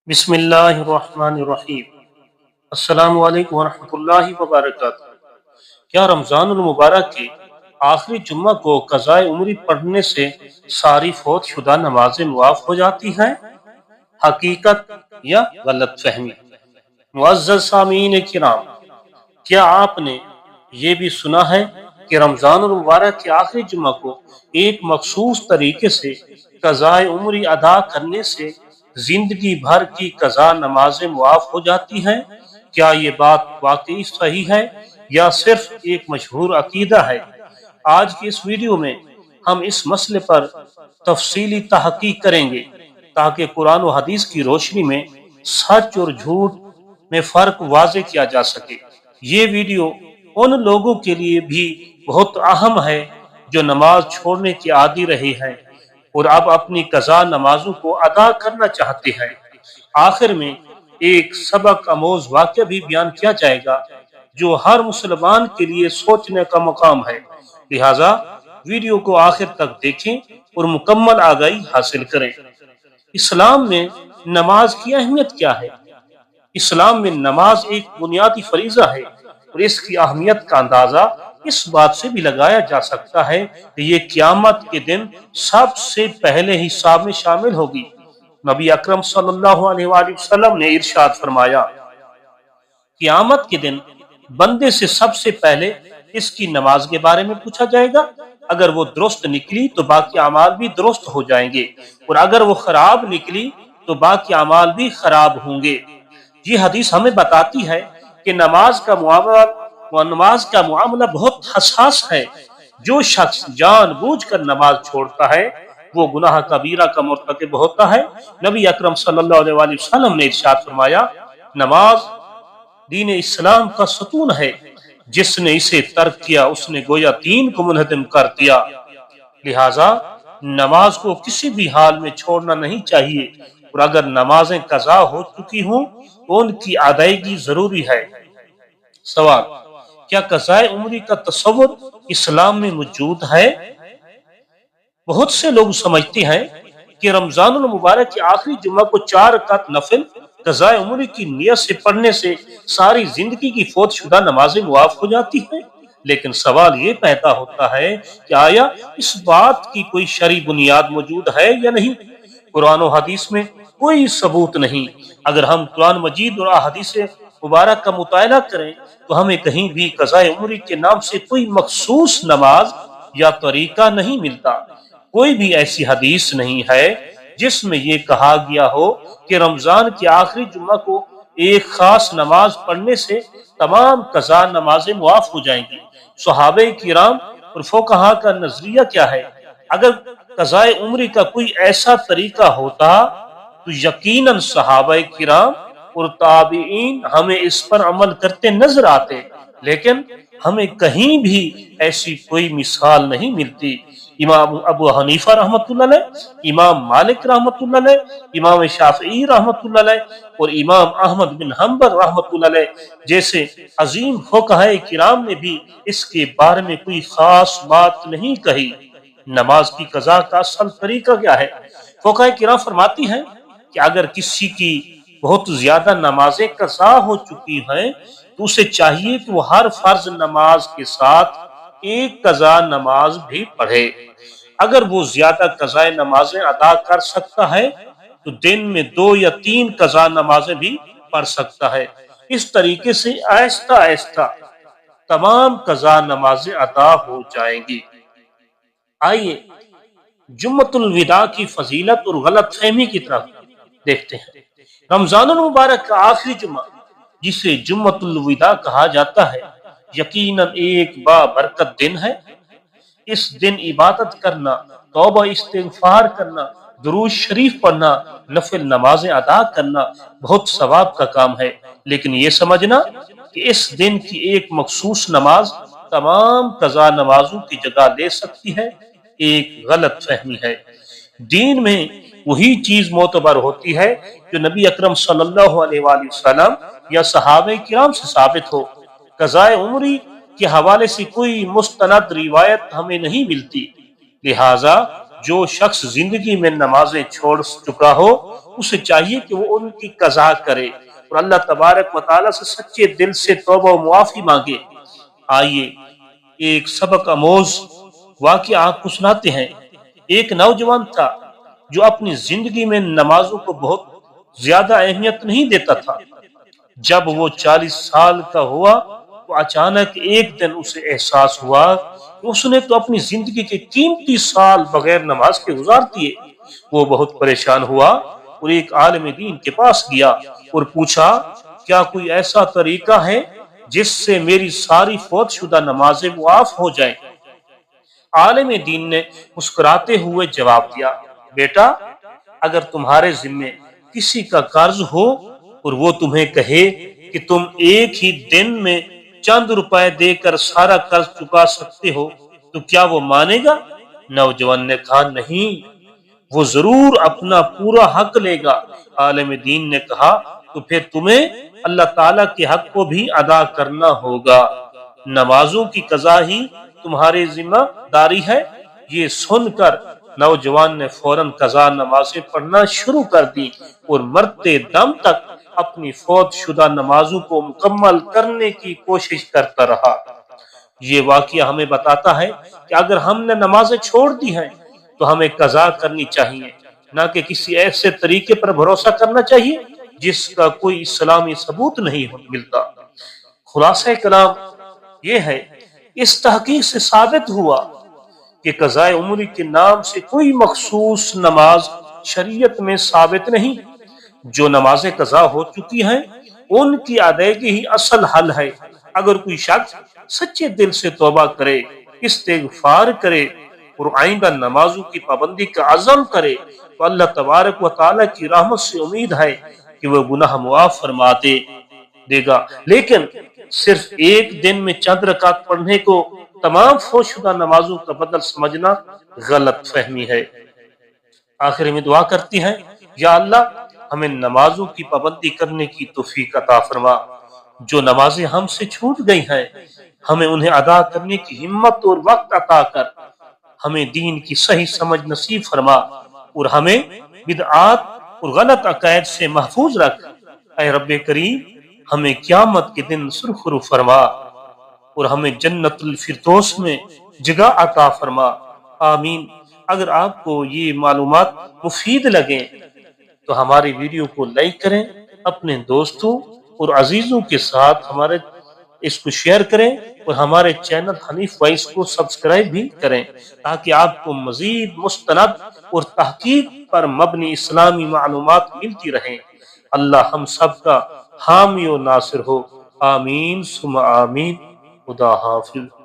بسم اللہ الرحمن الرحیم۔ السلام علیکم ورحمۃ اللہ وبرکاتہ۔ کیا رمضان المبارک کے آخری جمعہ کو قضاء عمری پڑھنے سے ساری فوت شدہ نمازیں معاف ہو جاتی ہیں؟ حقیقت یا غلط فہمی؟ معزز سامعین کرام، کیا آپ نے یہ بھی سنا ہے کہ رمضان المبارک کے آخری جمعہ کو ایک مخصوص طریقے سے قضاء عمری ادا کرنے سے زندگی بھر کی قضا نمازیں معاف ہو جاتی ہیں؟ کیا یہ بات واقعی صحیح ہے یا صرف ایک مشہور عقیدہ ہے؟ آج کی اس ویڈیو میں ہم اس مسئلے پر تفصیلی تحقیق کریں گے تاکہ قرآن و حدیث کی روشنی میں سچ اور جھوٹ میں فرق واضح کیا جا سکے۔ یہ ویڈیو ان لوگوں کے لیے بھی بہت اہم ہے جو نماز چھوڑنے کے عادی رہے ہیں اور اب اپنی قضا نمازوں کو ادا کرنا چاہتے ہیں۔ آخر میں ایک سبق آموز واقعہ بھی بیان کیا جائے گا جو ہر مسلمان کے لیے سوچنے کا مقام ہے، لہٰذا ویڈیو کو آخر تک دیکھیں اور مکمل آگاہی حاصل کریں۔ اسلام میں نماز کی اہمیت کیا ہے؟ اسلام میں نماز ایک بنیادی فریضہ ہے اور اس کی اہمیت کا اندازہ اس بات سے بھی لگایا جا سکتا ہے کہ یہ قیامت کے دن سب سے پہلے حساب میں شامل ہوگی۔ نبی اکرم صلی اللہ علیہ وآلہ وسلم نے ارشاد فرمایا، قیامت کے دن بندے سے سب سے پہلے اس کی نماز کے بارے میں پوچھا جائے گا۔ اگر وہ درست نکلی تو باقی اعمال بھی درست ہو جائیں گے اور اگر وہ خراب نکلی تو باقی اعمال بھی خراب ہوں گے۔ یہ حدیث ہمیں بتاتی ہے کہ نماز کا معاملہ بہت حساس ہے۔ جو شخص جان بوجھ کر نماز چھوڑتا ہے وہ گناہ کبیرہ کا مرتکب ہوتا ہے۔ نبی اکرم صلی اللہ علیہ وآلہ وسلم نے ارشاد فرمایا، نماز دین اسلام کا ستون ہے، جس نے اسے ترک کیا اس نے گویا دین کو منہدم کر دیا۔ لہٰذا نماز کو کسی بھی حال میں چھوڑنا نہیں چاہیے اور اگر نمازیں قضا ہو چکی ہوں تو ان کی ادائیگی ضروری ہے۔ سوال: کیا قضاء عمری کا تصور اسلام میں موجود ہے؟ بہت سے لوگ سمجھتے ہیں کہ رمضان المبارک کے آخری جمعہ کو 4 رکعت نفل قضاء عمری کی نیت سے پڑھنے سے ساری زندگی کی فوت شدہ نمازیں معاف ہو جاتی ہیں، لیکن سوال یہ پیدا ہوتا ہے کہ آیا اس بات کی کوئی شرعی بنیاد موجود ہے یا نہیں؟ قرآن و حدیث میں کوئی ثبوت نہیں۔ اگر ہم قرآن مجید اور احادیث مبارک کا مطالعہ کریں تو ہمیں کہیں بھی قضاء عمری کے نام سے کوئی مخصوص نماز یا طریقہ نہیں ملتا۔ کوئی بھی ایسی حدیث نہیں ہے جس میں یہ کہا گیا ہو کہ رمضان کے آخری جمعہ کو ایک خاص نماز پڑھنے سے تمام قضا نمازیں معاف ہو جائیں گی۔ صحابہ کرام اور فقہا کا نظریہ کیا ہے؟ اگر قضاء عمری کا کوئی ایسا طریقہ ہوتا تو یقیناً صحابہ کرام اور تابعین ہمیں اس پر عمل کرتے نظر آتے، لیکن ہمیں کہیں بھی ایسی کوئی مثال نہیں ملتی۔ امام ابو حنیفہ رحمۃ اللہ علیہ، امام مالک رحمۃ اللہ علیہ، امام شافعی رحمۃ اللہ علیہ اور امام احمد بن حنبل رحمۃ اللہ علیہ جیسے عظیم فقہاء کرام نے بھی اس کے بارے میں کوئی خاص بات نہیں کہی۔ نماز کی قضا کا اصل طریقہ کیا ہے؟ فقہاء کرام فرماتی ہیں کہ اگر کسی کی بہت زیادہ نمازیں قضا ہو چکی ہیں تو اسے چاہیے کہ وہ ہر فرض نماز کے ساتھ ایک قضا نماز بھی پڑھے۔ اگر وہ زیادہ قضا نمازیں ادا کر سکتا ہے تو دن میں 2 یا 3 قضا نمازیں بھی پڑھ سکتا ہے۔ اس طریقے سے آہستہ آہستہ تمام قضا نمازیں ادا ہو جائیں گی۔ آئیے جمعۃ الوداع کی فضیلت اور غلط فہمی کی طرف دیکھتے ہیں۔ رمضان المبارک کا آخری جمعہ جسے جمعۃ الوداع کہا جاتا ہے یقیناً ایک بابرکت دن ہے۔ اس دن عبادت کرنا، توبہ استغفار کرنا، درود شریف پڑھنا، نفل نمازیں ادا کرنا بہت ثواب کا کام ہے، لیکن یہ سمجھنا کہ اس دن کی ایک مخصوص نماز تمام قضا نمازوں کی جگہ لے سکتی ہے، ایک غلط فہمی ہے۔ دین میں وہی چیز معتبر ہوتی ہے جو نبی اکرم صلی اللہ علیہ وآلہ وسلم یا صحابہ کرام سے ثابت ہو۔ قضاء عمری کے حوالے سے کوئی مستند روایت ہمیں نہیں ملتی، لہٰذا جو شخص زندگی میں نمازیں چھوڑ چکا ہو اسے چاہیے کہ وہ ان کی قضا کرے اور اللہ تبارک و تعالیٰ سے سچے دل سے توبہ و معافی مانگے۔ آئیے ایک سبق آموز واقعہ آپ کو سناتے ہیں۔ ایک نوجوان تھا جو اپنی زندگی میں نمازوں کو بہت زیادہ اہمیت نہیں دیتا تھا۔ جب وہ 40 سال کا ہوا تو اچانک ایک دن اسے احساس ہوا کہ اس نے تو اپنی زندگی کے قیمتی سال بغیر نماز کے گزار دیے۔ وہ بہت پریشان ہوا اور ایک عالم دین کے پاس گیا اور پوچھا، کیا کوئی ایسا طریقہ ہے جس سے میری ساری فوت شدہ نمازیں معاف ہو جائیں؟ عالم دین نے مسکراتے ہوئے جواب دیا، بیٹا، اگر تمہارے ذمے کسی کا قرض ہو اور وہ تمہیں کہے کہ تم ایک ہی دن میں چند روپے دے کر سارا قرض چکا سکتے ہو تو کیا وہ مانے گا؟ نوجوان نے کہا، نہیں، وہ ضرور اپنا پورا حق لے گا۔ عالم دین نے کہا، تو پھر تمہیں اللہ تعالیٰ کے حق کو بھی ادا کرنا ہوگا، نمازوں کی قضا ہی تمہاری ذمہ داری ہے۔ یہ سن کر نوجوان نے فوراً قضا نمازیں پڑھنا شروع کر دی اور مرتے دم تک اپنی فوت شدہ نمازوں کو مکمل کرنے کی کوشش کرتا رہا۔ یہ واقعہ ہمیں بتاتا ہے کہ اگر ہم نے نمازیں چھوڑ دی ہیں تو ہمیں قضا کرنی چاہیے، نہ کہ کسی ایسے طریقے پر بھروسہ کرنا چاہیے جس کا کوئی اسلامی ثبوت نہیں ملتا۔ خلاصہ کلام یہ ہے، اس تحقیق سے ثابت ہوا کہ قضاء عمری کے نام سے کوئی مخصوص نماز شریعت میں ثابت نہیں۔ جو نمازیں قضا ہو چکی ہیں ان کی ادائیگی ہی اصل حل ہے۔ اگر کوئی شخص سچے دل سے توبہ کرے، استغفار کرے اور آئندہ نمازوں کی پابندی کا عزم کرے تو اللہ تبارک و تعالیٰ کی رحمت سے امید ہے کہ وہ گناہ معاف فرما دے گا۔ لیکن صرف ایک دن میں چند رکعت پڑھنے کو تمام فوت شدہ نمازوں کا بدل سمجھنا غلط فہمی ہے۔ آخر میں دعا کرتی ہیں، یا اللہ ہمیں نمازوں کی پابندی کرنے کی توفیق عطا فرما۔ جو نمازیں ہم سے چھوٹ گئی ہیں ہمیں انہیں ادا کرنے کی ہمت اور وقت عطا کر ہمیں دین کی صحیح سمجھ نصیب فرما اور ہمیں بدعات اور غلط عقائد سے محفوظ رکھ۔ اے رب کریم، ہمیں قیامت کے دن سرخرو فرما اور ہمیں جنت الفردوس میں جگہ عطا فرما۔ آمین۔ اگر آپ کو یہ معلومات مفید لگیں تو ہماری ویڈیو کو لائک کریں، اپنے دوستوں اور عزیزوں کے ساتھ ہمارے اس کو شیئر کریں اور ہمارے چینل حنیف وائس کو سبسکرائب بھی کریں تاکہ آپ کو مزید مستند اور تحقیق پر مبنی اسلامی معلومات ملتی رہیں۔ اللہ ہم سب کا حامی و ناصر ہو۔ آمین ثم آمین۔ خدا حافظ۔